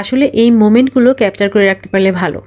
আসলে এই মোমেন্টগুলো ক্যাপচার করে রাখতে পারলে ভালো।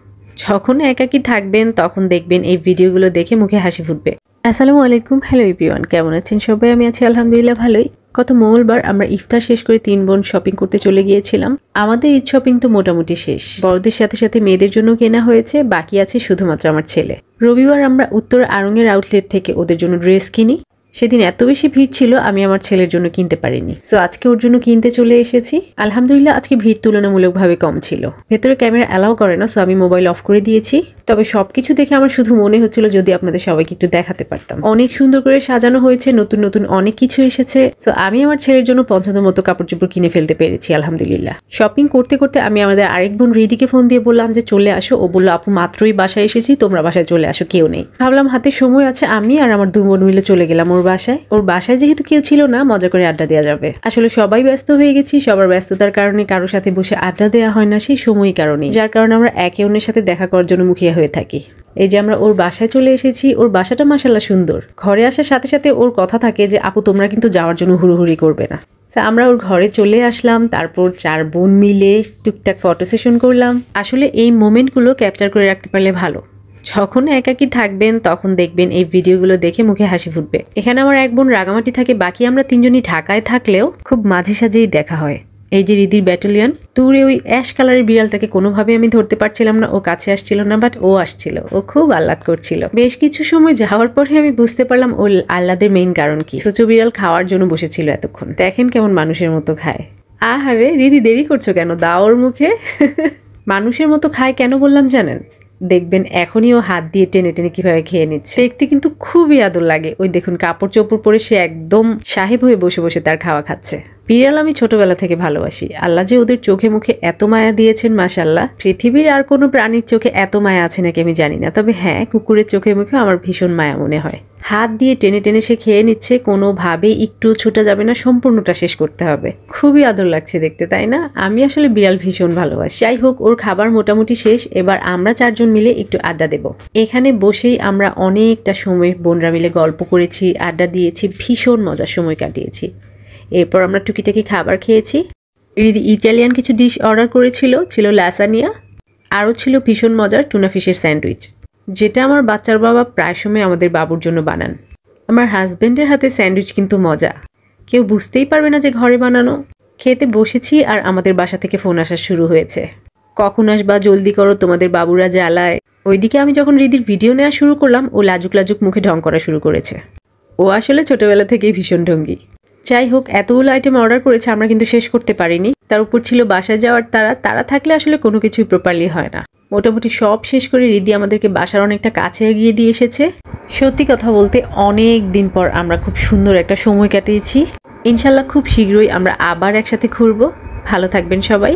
যখন একাকী থাকবেন তখন দেখবেন এই ভিডিওগুলো দেখে মুখে হাসি ফুটবে। আসসালামু আলাইকুম, হ্যালো এভরিওয়ান, কেমন আছেন সবাই? আমি আছি আলহামদুলিল্লাহ ভালোই। গত মঙ্গলবার আমরা ইফতার শেষ করে 3 বোন শপিং করতে চলে গিয়েছিলাম। আমাদের ঈদ শপিং তো মোটামুটি শেষ, বড়দের সাথে সাথে মেয়েদের জন্য কেনা হয়েছে, বাকি আছে শুধুমাত্র আমার ছেলে। রবিবার আমরা উত্তর আড়ংয়ের আউটলেট থেকে ওদের জন্য ড্রেস কিনি। সেদিন এত বেশি ভিড় ছিল আমি আমার ছেলের জন্য কিনতে পারিনি, সো আজকে ওর জন্য কিনতে চলে এসেছি। আলহামদুলিল্লাহ আজকে ভিড় তুলনামূলকভাবে কম ছিল। ভেতরে ক্যামেরা অ্যালাউ করে না, সো আমি মোবাইল অফ করে দিয়েছি। তবে সবকিছু দেখে আমার শুধু মনে হচ্ছিল যদি আপনাদের সবাইকে একটু দেখাতে পারতাম। অনেক সুন্দর করে সাজানো হয়েছে, নতুন নতুন অনেক কিছু এসেছে। সো আমি আমার ছেলের জন্য পছন্দ মতো কাপড় চোপড় কিনে ফেলতে পেরেছি আলহামদুলিল্লাহ। শপিং করতে করতে আমি আমাদের আরেক বোন রিদিকে ফোন দিয়ে বললাম যে চলে আসো। ও বললো আপু মাত্রই বাসায় এসেছি, তোমরা বাসায় চলে আসো, কেউ নেই। ভাবলাম হাতে সময় আছে, আমি আর আমার 2 বোন মিলে চলে গেলাম ওর বাসায় যেহেতু কেউ ছিল না, মজা করে আড্ডা দেওয়া যাবে। আসলে সবাই ব্যস্ত হয়ে গেছি, সবার ব্যস্ততার কারণে কারোর সাথে বসে আড্ডা দেওয়া হয় না সেই সময়ই কারণে, যার কারণে আমরা একে অন্যের সাথে দেখা করার জন্য মুখিয়া হয়ে থাকি। এই যে আমরা ওর বাসায় চলে এসেছি। ওর বাসাটা মাশাআল্লাহ সুন্দর। ঘরে আসার সাথে সাথে ওর কথা থাকে যে আপু তোমরা কিন্তু যাওয়ার জন্য হুড়োহুড়ি করবে না। আমরা ওর ঘরে চলে আসলাম, তারপর 4 বোন মিলে টুকটাক ফটো সেশন করলাম। আসলে এই মোমেন্টগুলো ক্যাপচার করে রাখতে পারলে ভালো। যখন একাকী থাকবেন তখন দেখবেন এই ভিডিওগুলো দেখে মুখে হাসি ফুটবে। এখানে আমার এক বোন রাগামাটি থাকে, বাকি আমরা 3 জনই ঢাকায় থাকলেও খুব মাঝে সাঝেই দেখা হয়। এই যে রিদির ব্যাটালিয়ন, দূরে ওই অ্যাশ কালারের বিড়ালটাকে কোনোভাবে আমি ধরতে পারছিলাম না, ও কাছে আসছিল না, বাট ও আসছিল, ও খুব আহ্লাদ করছিল। বেশ কিছু সময় যাওয়ার পরে আমি বুঝতে পারলাম ও আহ্লাদের মেইন কারণ কি। ছোটো বিড়াল খাওয়ার জন্য বসেছিল এতক্ষণ। দেখেন কেমন মানুষের মতো খায়। আহারে রিদি দেরি করছো কেন, দাও ওর মুখে। মানুষের মতো খায় কেন বললাম জানেন? দেখবেন এখনই ও হাত দিয়ে টেনে টেনে কিভাবে খেয়ে নিচ্ছে। দেখতে কিন্তু খুবই আদর লাগে। ওই দেখুন কাপড় চোপড় পরে সে একদম সাহেব হয়ে বসে বসে তার খাওয়া খাচ্ছে। বিড়াল আমি ছোটবেলা থেকে ভালোবাসি। আল্লাহ যে ওদের চোখে মুখে এত মায়া দিয়েছেন মাশাআল্লাহ। পৃথিবীর আর কোনো প্রাণীর চোখে এত মায়া আছে নাকি আমি জানি না, তবে হ্যাঁ কুকুরের চোখে মুখে আমার ভীষণ মায়া মনে হয়। হাত দিয়ে টেনে টেনে সে খেয়ে নিচ্ছে, কোনোভাবেই একটু ছুটা যাবে না, সম্পূর্ণটা শেষ করতে হবে। খুবই আদর লাগছে দেখতে, তাই না? আমি আসলে বিড়াল ভীষণ ভালোবাসি। যাই হোক, ওর খাবার মোটামুটি শেষ। এবার আমরা 4 জন মিলে একটু আড্ডা দেব। এখানে বসেই আমরা অনেকটা সময় বোনরা মিলে গল্প করেছি, আড্ডা দিয়েছি, ভীষণ মজার সময় কাটিয়েছি। এরপর আমরা টুকিটাকি খাবার খেয়েছি। রিদি ইটালিয়ান কিছু ডিশ অর্ডার করেছিল, ছিল লাসানিয়া, আরও ছিল ভীষণ মজার টুনা ফিশের স্যান্ডউইচ, যেটা আমার বাচ্চার বাবা প্রায় সময় আমাদের বাবুর জন্য বানান। আমার হাজব্যান্ডের হাতে স্যান্ডউইচ কিন্তু মজা, কেউ বুঝতেই পারবে না যে ঘরে বানানো। খেতে বসেছি আর আমাদের বাসা থেকে ফোন আসা শুরু হয়েছে, কখন আসবা, জলদি করো, তোমাদের বাবুরা জ্বালায়। ওইদিকে আমি যখন রিদির ভিডিও নেওয়া শুরু করলাম, ও লাজুক লাজুক মুখে ঢং করা শুরু করেছে। ও আসলে ছোটবেলা থেকেই ভীষণ ঢঙ্গি। যাই হোক, এতগুলো আইটেম অর্ডার করেছে, আমরা কিন্তু শেষ করতে পারিনি। তার উপর ছিল বাসায় যাওয়ার তারা থাকলে আসলে কোনো কিছুই প্রপারলি হয় না। মোটামুটি সব শেষ করে রিদি আমাদেরকে বাসার অনেকটা কাছে এগিয়ে দিয়ে এসেছে। সত্যি কথা বলতে অনেক দিন পর আমরা খুব সুন্দর একটা সময় কাটিয়েছি। ইনশাল্লাহ খুব শীঘ্রই আমরা আবার একসাথে ঘুরবো। ভালো থাকবেন সবাই।